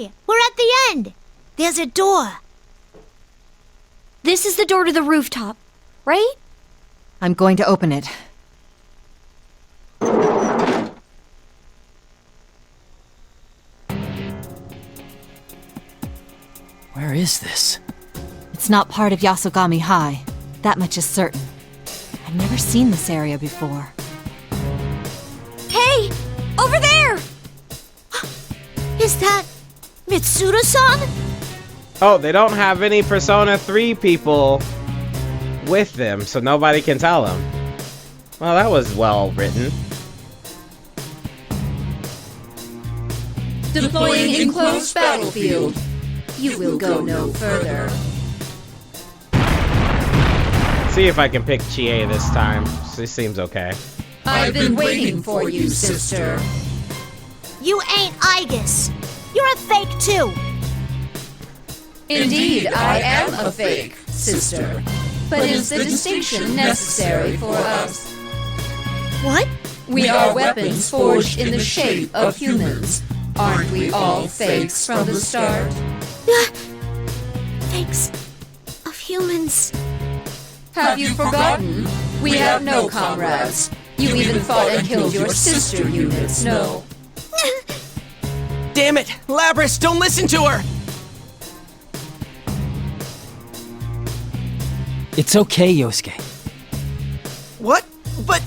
Hey, we're at the end. There's a door. This is the door to the rooftop, right? I'm going to open it. Where is this? It's not part of Yasogami High. That much is certain. I've never seen this area before. Hey! Over there! Is that Mitsuru-san? Oh, they don't have any Persona 3 people with them, so nobody can tell them. Well, that was well written. Deploying enclosed battlefield. You will go no further. See if I can pick Chie this time. She seems okay. I've been waiting for you, sister. You ain't Aigis. You're a fake too. Indeed, I am a fake, sister. But is the distinction necessary for us? What? We are weapons forged in the shape of humans. Aren't we all fakes from the start? Fakes of humans. Have you forgotten? We have no comrades. You even fought and killed your sister units, no? Damn it! Labrys, don't listen to her! It's okay, Yosuke. What? But...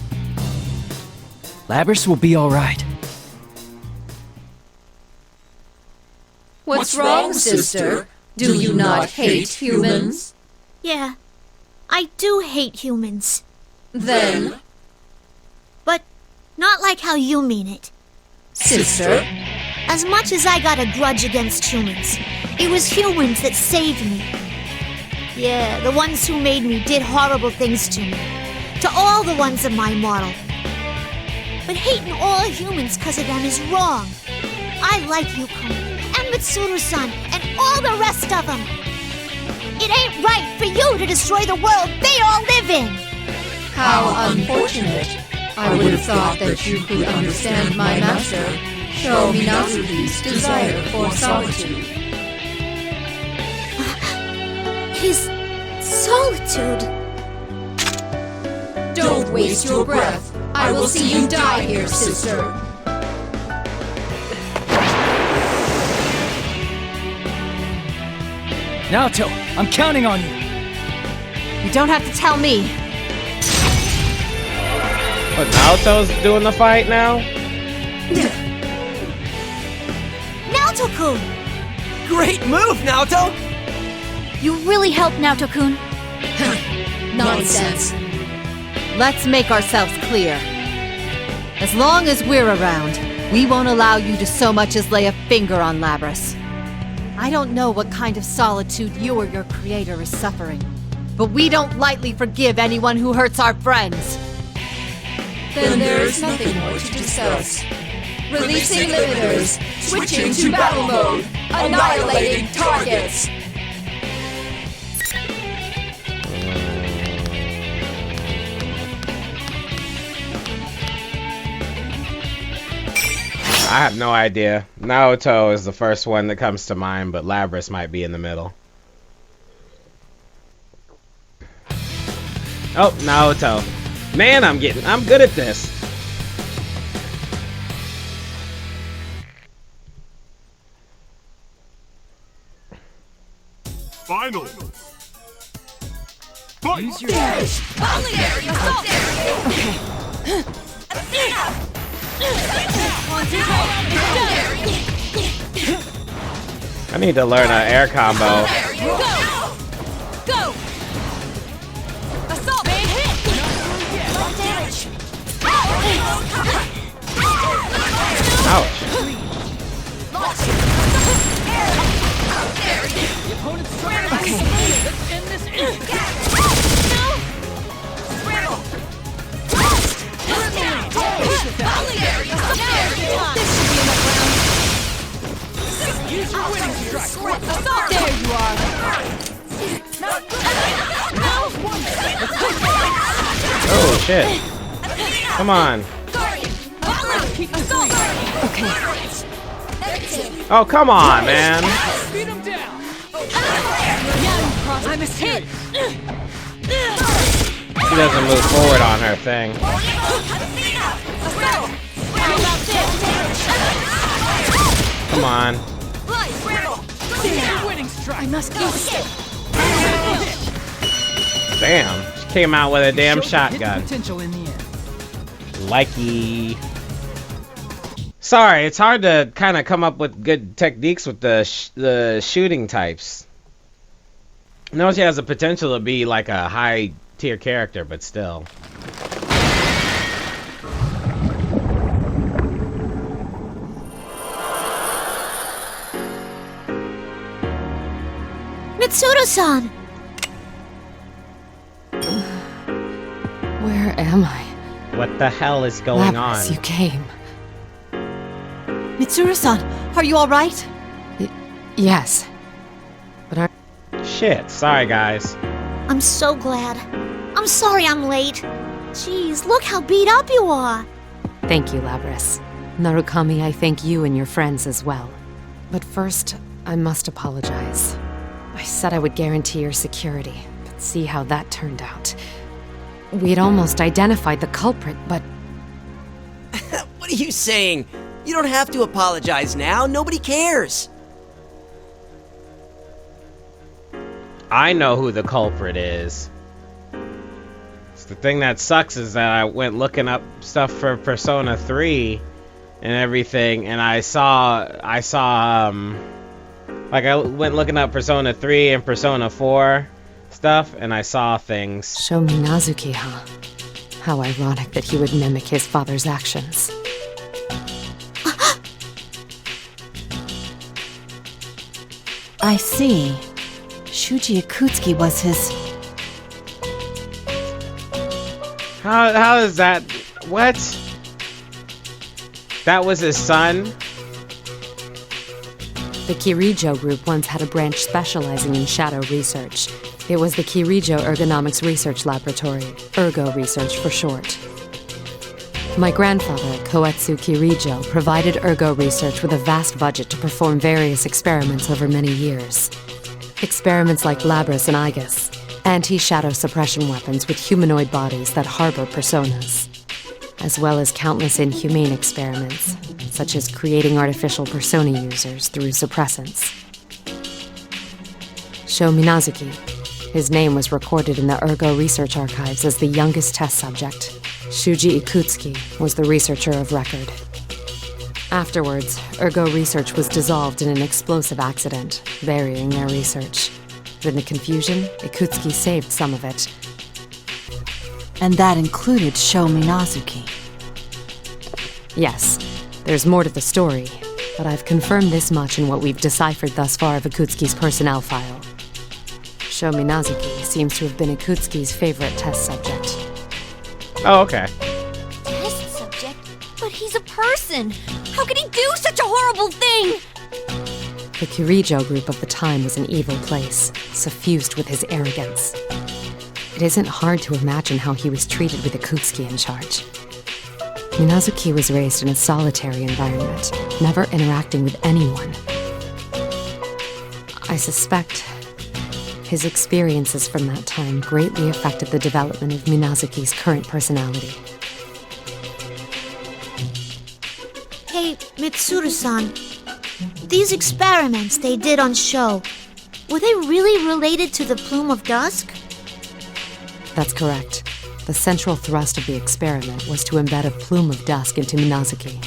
Labrys will be alright. What's wrong, sister? Do you not hate humans? Yeah, I do hate humans. Then, But not like how you mean it. sister, As much as I got a grudge against humans, it was humans that saved me. Yeah, the ones who made me did horrible things to me. To all the ones in my model. But hating all humans because of them is wrong. I like Yukon, and Mitsuru-san, and all the rest of them. It ain't right for you to destroy the world they all live in. how unfortunate. I would have thought that you could understand my master, Sho Minazuki's desire for solitude. His solitude. Don't waste your breath. I will see you die here, sister. Naoto, I'm counting on you! You don't have to tell me. But Naoto's doing the fight now? Naoto-kun! Great move, Naoto! You really helped, Naoto-kun. Nonsense. Let's make ourselves clear. As long as we're around, we won't allow you to so much as lay a finger on Labrys. I don't know what kind of solitude you or your creator is suffering, but we don't lightly forgive anyone who hurts our friends. Then there is nothing more to discuss. Releasing limiters, switching to battle mode, annihilating targets. I have no idea. Naoto is the first one that comes to mind, but Labrys might be in the middle. Oh, Naoto. Man, I'm good at this. Final. Fight. Use your I need to learn an air combo. Go! Assault! Ouch. There you are! Oh shit. Come on. Okay. Oh, come on, man. Beat him down. I'm a hit. She doesn't move forward on her thing. Come on. Winning strike. I must escape. Damn. She came out with a damn Showed hidden shotgun. Potential in the end. Likey. Sorry, it's hard to kind of come up with good techniques with the shooting types. I know she has the potential to be like a high tier character, but still. Mitsuru-san! Where am I? What the hell is going Lapras, on? you came. Mitsuru-san, are you alright? Yes. But Shit, sorry guys. I'm so glad. I'm sorry I'm late. Jeez, look how beat up you are. thank you, Lapras. Narukami, I thank you and your friends as well. But first, I must apologize. I said I would guarantee your security, but see how that turned out. We'd almost identified the culprit, but What are you saying? You don't have to apologize now. Nobody cares. I know who the culprit is. The thing that sucks is that I went looking up stuff for Persona 3 and everything, and I went looking up Persona 3 and Persona 4 stuff, and I saw things. show me Nazuki, huh? How ironic that he would mimic his father's actions. I see. Shuji Ikutsuki was his... How is that? What? That was his son? The Kirijo Group once had a branch specializing in shadow research. It was the Kirijo Ergonomics Research Laboratory, Ergo Research for short. My grandfather, Koetsu Kirijo, provided Ergo Research with a vast budget to perform various experiments over many years. Experiments like Labras and Igus, anti-shadow suppression weapons with humanoid bodies that harbor personas, as well as countless inhumane experiments, such as creating artificial persona users through suppressants. Sho Minazuki. His name was recorded in the Ergo Research Archives as the youngest test subject. Shuji Ikutsuki was the researcher of record. Afterwards, Ergo Research was dissolved in an explosive accident, burying their research. In the confusion, Ikutsuki saved some of it. And that included Sho Minazuki. Yes, there's more to the story, but I've confirmed this much in what we've deciphered thus far of Ikutsuki's personnel file. Sho Minazuki seems to have been Ikutsuki's favorite test subject. Oh, okay. Test subject? But he's a person. How could he do such a horrible thing? The Kirijo group of the time was an evil place, suffused with his arrogance. It isn't hard to imagine how he was treated with Ikutsuki in charge. Minazuki was raised in a solitary environment, never interacting with anyone. I suspect his experiences from that time greatly affected the development of Minazuki's current personality. Hey, Mitsuru-san. These experiments they did on Sho, were they really related to the Plume of Dusk? That's correct. The central thrust of the experiment was to embed a Plume of Dusk into Minazuki.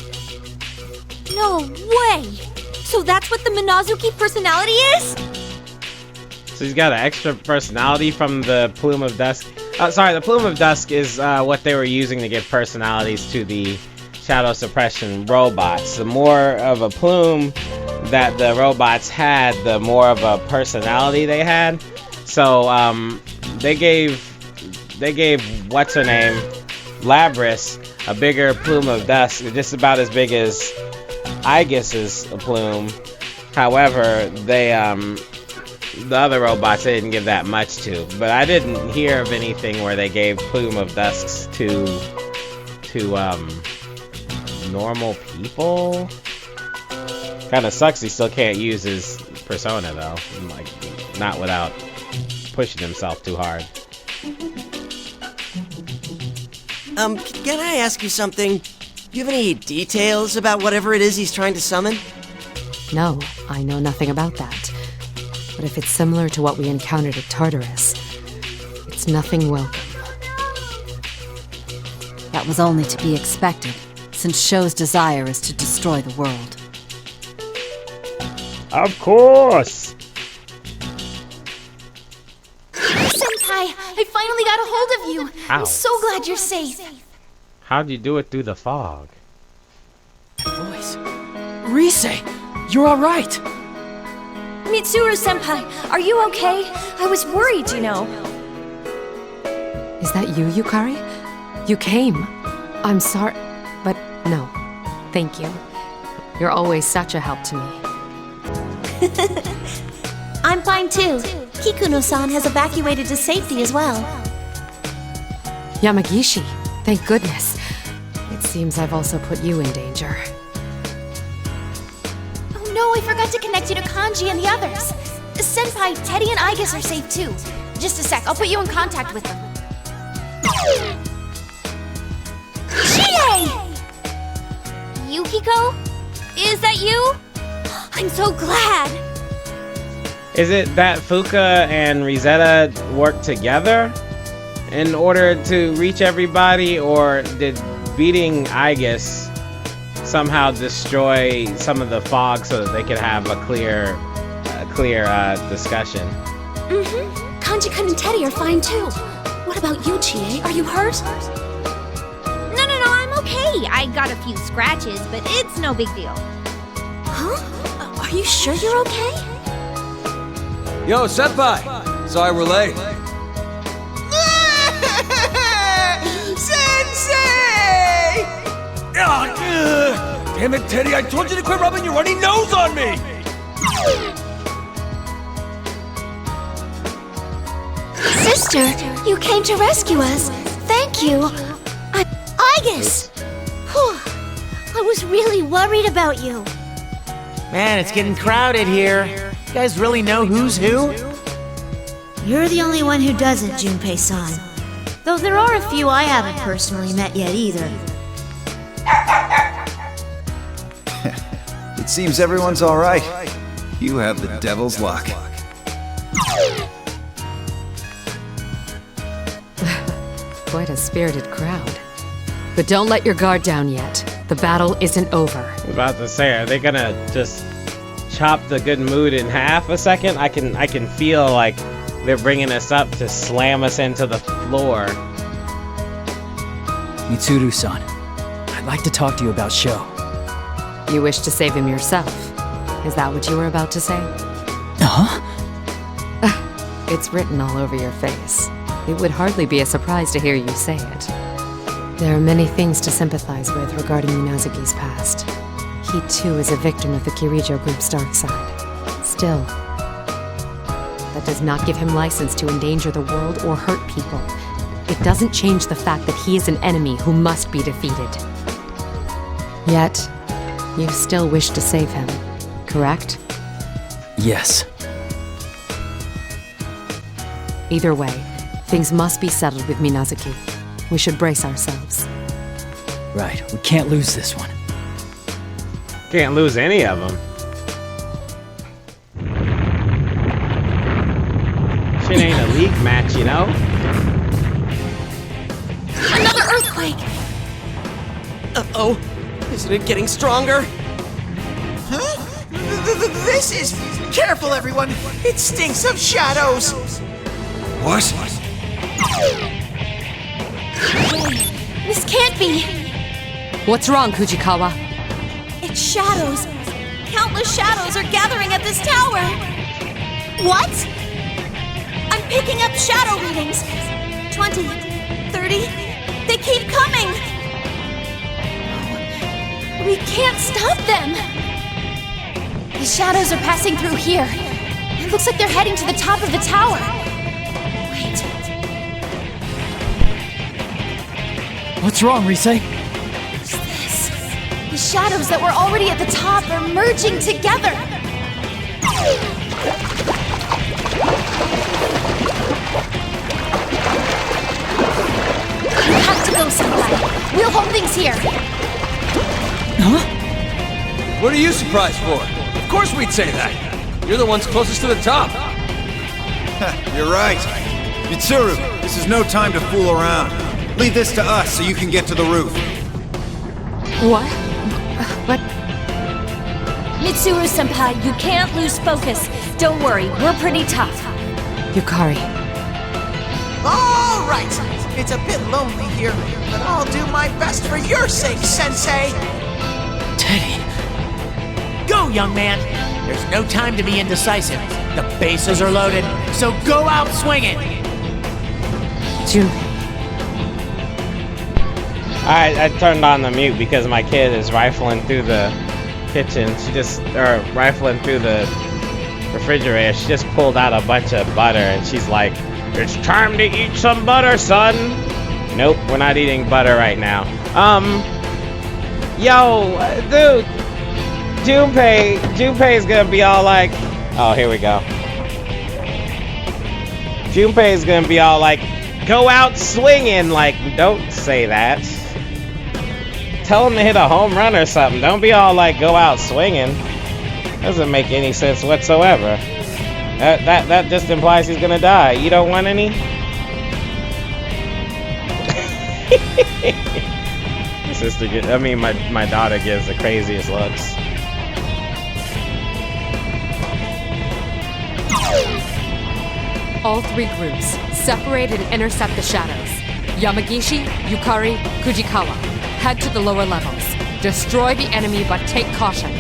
No way! So that's what the Minazuki personality is? So he's got an extra personality from the Plume of Dusk. Sorry, the Plume of Dusk is what they were using to give personalities to the shadow suppression robots. The more of a plume that the robots had, the more of a personality they had. So they gave what's her name, Labras, a bigger Plume of Dusk, just about as big as Igus's plume. However, they the other robots they didn't give that much to. But I didn't hear of anything where they gave Plume of Dusks to normal people. Kinda sucks he still can't use his persona though. Like, not without pushing himself too hard. Can I ask you something? Do you have any details about whatever it is he's trying to summon? No, I know nothing about that. But if it's similar to what we encountered at Tartarus, it's nothing welcome. That was only to be expected, since Sho's desire is to destroy the world. Of course! Senpai, I finally got a hold of you. How? I'm so glad you're safe. How'd you do it through the fog? Voice. Rise! You're alright! Mitsuru Senpai, are you okay? I was worried, you know. Is that you, Yukari? You came. I'm sorry, but no. Thank you. You're always such a help to me. I'm fine too. Kikuno-san has evacuated to safety as well. Yamagishi, thank goodness. It seems I've also put you in danger. Oh no, I forgot to connect you to Kanji and the others. Senpai, Teddy and Aigis are safe too. Just a sec, I'll put you in contact with them. Chie! Yukiko? Is that you? I'm so glad! Is it that Fuka and Rizetta work together in order to reach everybody, or did beating Aigis somehow destroy some of the fog so that they could have a clear discussion? Mm-hmm. Kanji-kun and Teddy are fine too. What about you, Chie? Are you hurt? No, I'm okay. I got a few scratches, but it's no big deal. Huh? Are you sure you're okay? Yo, Senpai! Sorry we're late. Sensei! Damn it, Teddy, I told you to quit rubbing your runny nose on me! Sister, you came to rescue us. Thank you. Aigis! Whew. I was really worried about you. Man, it's getting crowded here. You guys really know who's who? You're the only one who doesn't, Junpei-san. Though there are a few I haven't personally met yet either. It seems everyone's all right. You have the devil's luck. Quite a spirited crowd. But don't let your guard down yet. The battle isn't over. I was about to say, are they gonna just chop the good mood in half a second? I can feel like they're bringing us up to slam us into the floor. Mitsuru-san, I'd like to talk to you about Sho. You wish to save him yourself. Is that what you were about to say? Huh? It's written all over your face. It would hardly be a surprise to hear you say it. There are many things to sympathize with regarding Minazuki's past. He too is a victim of the Kirijo group's dark side. Still, that does not give him license to endanger the world or hurt people. It doesn't change the fact that he is an enemy who must be defeated. Yet, you still wish to save him, correct? Yes. Either way, things must be settled with Minazuki. We should brace ourselves. Right, we can't lose this one. Can't lose any of them. Shit ain't a league match, you know? Another earthquake! Uh-oh. Isn't it getting stronger? Huh? This is... Careful, everyone! It stinks of shadows! What? This can't be! What's wrong, Fujikawa? It's shadows. Countless shadows are gathering at this tower. What? I'm picking up shadow readings. 20, 30. They keep coming. We can't stop them. The shadows are passing through here. It looks like they're heading to the top of the tower. Wait. What's wrong, Rise? What's this? The The shadows that were already at the top are merging together. You have to go, Senpai. We'll hold things here. Huh? What are you surprised for? Of course we'd say that. You're the ones closest to the top. You're right. Mitsuru, this is no time to fool around. Leave this to us so you can get to the roof. What? But... Mitsuru-senpai, you can't lose focus. Don't worry, we're pretty tough. Yukari. All right. It's a bit lonely here, but I'll do my best for your sake, Sensei. Teddy. Go, young man. There's no time to be indecisive. The bases are loaded, so go out swinging. Junpei. I turned on the mute because my kid is rifling through the kitchen. Rifling through the refrigerator. She just pulled out a bunch of butter and she's like, "It's time to eat some butter, son." Nope, we're not eating butter right now. Yo, dude, Junpei's gonna be all like, oh, here we go. Junpei's gonna be all like, "Go out swinging." Like, don't say that. Tell him to hit a home run or something. Don't be all like, "Go out swinging." Doesn't make any sense whatsoever. That just implies he's gonna die. You don't want any? My daughter gives the craziest looks. All three groups, separate and intercept the shadows. Yamagishi, Yukari, Fujikawa, head to the lower levels. Destroy the enemy, but take caution.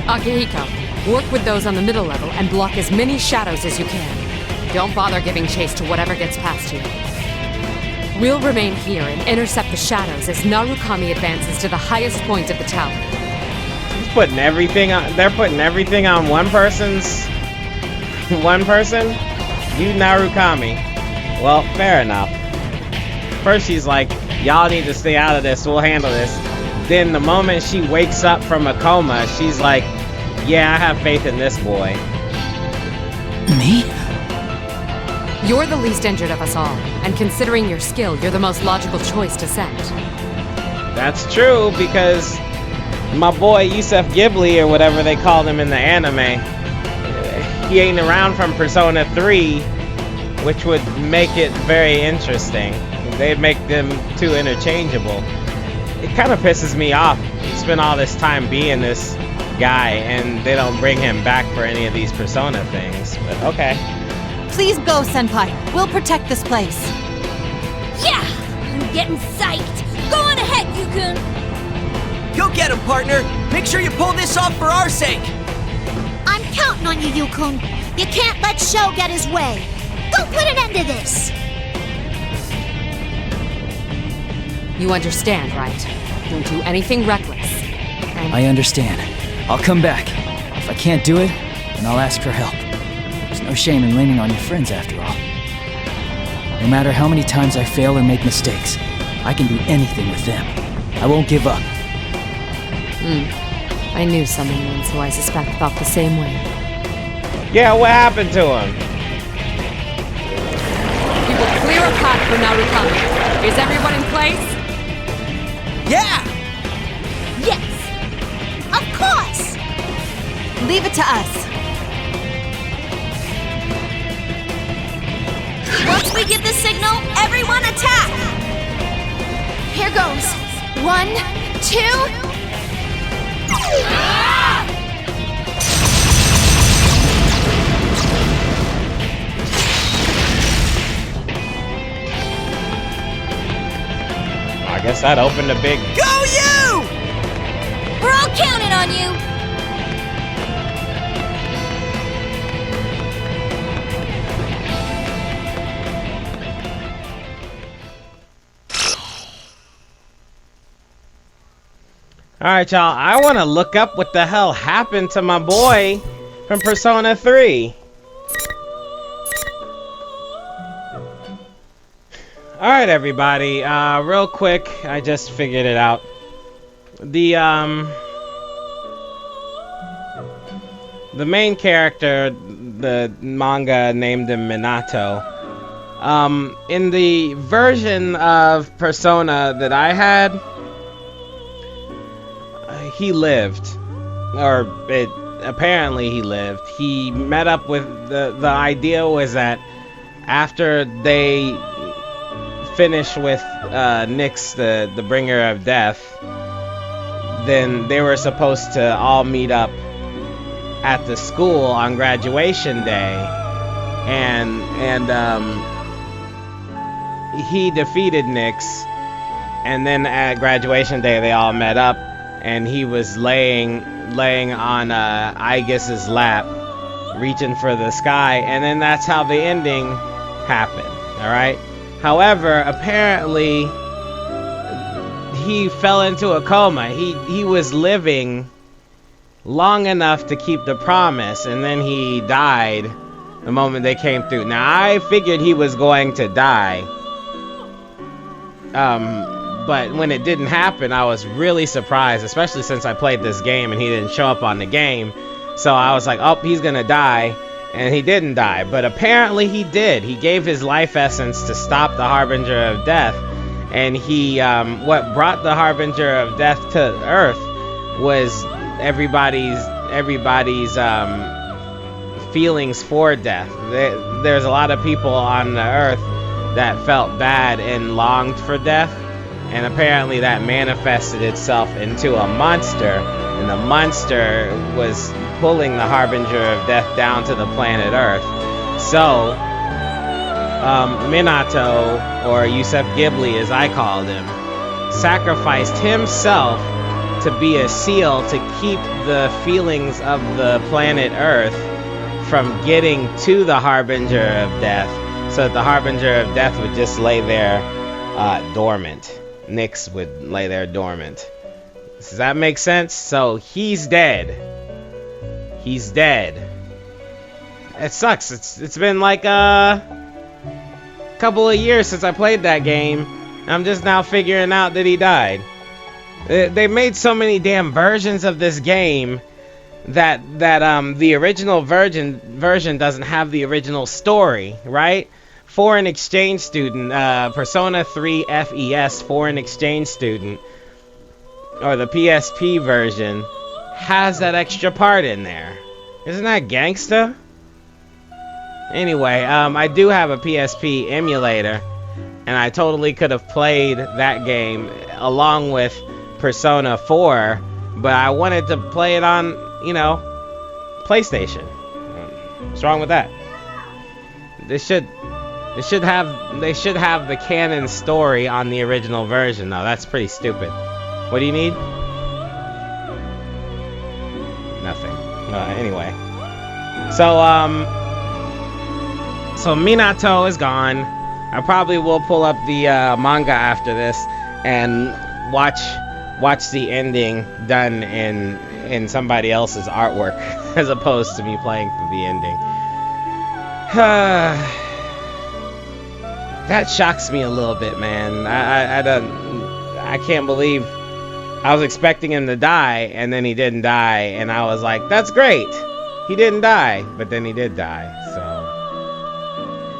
Akihiko, work with those on the middle level and block as many shadows as you can. Don't bother giving chase to whatever gets past you. We'll remain here and intercept the shadows as Narukami advances to the highest point of the tower. They're putting everything on one person? You Narukami. Well, fair enough. First she's like, "Y'all need to stay out of this, we'll handle this." Then the moment she wakes up from a coma, she's like, "Yeah, I have faith in this boy." Me? You're the least injured of us all, and considering your skill, you're the most logical choice to send. That's true, because my boy Yusef Ghibli, or whatever they called him in the anime, he ain't around from Persona 3, which would make it very interesting. They'd make them two interchangeable. It kind of pisses me off. He spent all this time being this guy, and they don't bring him back for any of these Persona things, but okay. Please go, Senpai. We'll protect this place. Yeah! I'm getting psyched! Go on ahead, Yukun! Go get him, partner! Make sure you pull this off for our sake! I'm counting on you, Yukun. You can't let Sho get his way. Go put an end to this! You understand, right? Don't do anything reckless. And I understand. I'll come back. If I can't do it, then I'll ask for help. There's no shame in leaning on your friends after all. No matter how many times I fail or make mistakes, I can do anything with them. I won't give up. I knew someone once who I suspect felt the same way. Yeah, what happened to him? We will clear a path for Narukami. Is everyone in place? Yeah! Yes! Of course! Leave it to us. Once we give the signal, everyone attack! Here goes. 1, 2... I guess that opened a big... Go you! We're all counting on you! Alright, y'all, I want to look up what the hell happened to my boy from Persona 3. Alright, everybody, real quick, I just figured it out. The main character, the manga named him Minato. In the version of Persona that I had, he lived, or apparently he lived. He met up with the idea was that after they finish with Nyx, the bringer of death, then they were supposed to all meet up at the school on graduation day, and he defeated Nyx, and then at graduation day they all met up, and he was laying on Aegis's lap, reaching for the sky, and then that's how the ending happened. All right. However, apparently he fell into a coma. He was living long enough to keep the promise, and then he died the moment they came through. Now, I figured he was going to die, but when it didn't happen, I was really surprised, especially since I played this game and he didn't show up on the game. So I was like, oh, he's gonna die, and he didn't die. But apparently he did. He gave his life essence to stop the Harbinger of Death, and he, what brought the Harbinger of Death to Earth was everybody's feelings for death. There's a lot of people on the Earth that felt bad and longed for death, and apparently that manifested itself into a monster, and the monster was pulling the Harbinger of Death down to the planet Earth. So Minato, or Yusef Ghibli as I called him, sacrificed himself to be a seal to keep the feelings of the planet Earth from getting to the Harbinger of Death, so that the Harbinger of Death would just lay there dormant. Nyx would lay there dormant. Does that make sense? So he's dead. He's dead. It sucks. It's been like a couple of years since I played that game. I'm just now figuring out that he died. They made so many damn versions of this game that the original version doesn't have the original story, right? Foreign exchange student, Persona 3 FES Foreign exchange student, or the PSP version, has that extra part in there. Isn't that gangsta? Anyway, I do have a PSP emulator, and I totally could have played that game along with Persona 4, but I wanted to play it on, PlayStation. What's wrong with that? They should have the canon story on the original version, though. That's pretty stupid. What do you need? Nothing. Anyway. So Minato is gone. I probably will pull up the manga after this and watch the ending done in somebody else's artwork as opposed to me playing through the ending. That shocks me a little bit, man. I can't believe I was expecting him to die, and then he didn't die, and I was like, that's great. He didn't die, but then he did die, so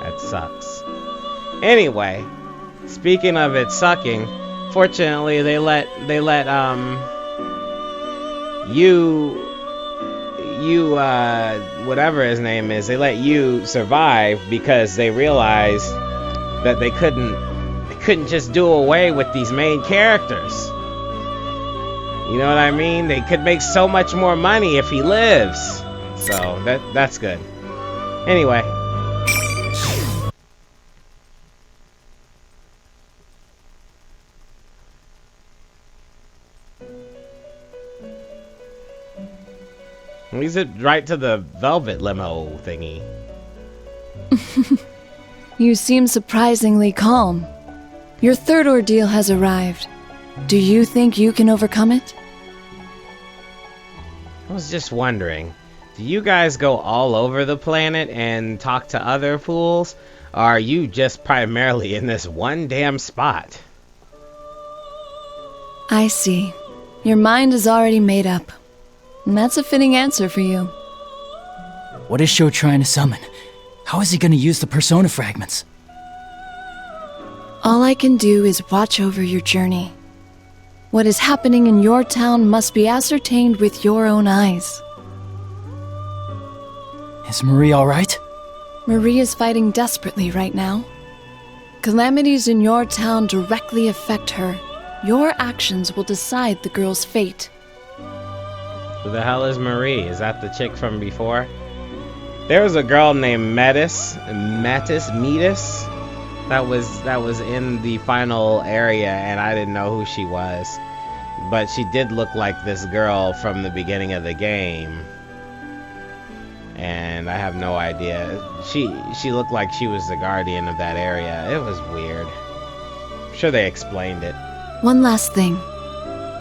that sucks. Anyway, speaking of it sucking, fortunately they let you whatever his name is, they let you survive because they realized that they couldn't just do away with these main characters. You know what I mean? They could make so much more money if he lives. So that's good. Anyway. Leads it right to the velvet limo thingy. You seem surprisingly calm. Your third ordeal has arrived. Do you think you can overcome it? I was just wondering, do you guys go all over the planet and talk to other fools? Or are you just primarily in this one damn spot? I see. Your mind is already made up. And that's a fitting answer for you. What is Sho trying to summon? How is he gonna use the persona fragments? All I can do is watch over your journey. What is happening in your town must be ascertained with your own eyes. Is Marie alright? Marie is fighting desperately right now. Calamities in your town directly affect her. Your actions will decide the girl's fate. Who the hell is Marie? Is that the chick from before? There was a girl named Metis. That was in the final area, and I didn't know who she was. But she did look like this girl from the beginning of the game. And I have no idea. She looked like she was the guardian of that area. It was weird. I'm sure they explained it. One last thing.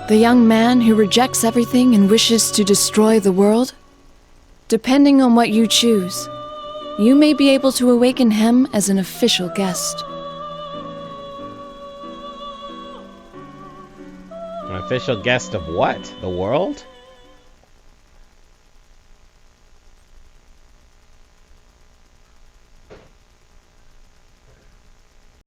The young man who rejects everything and wishes to destroy the world? Depending on what you choose, you may be able to awaken him as an official guest. An official guest of what? The world?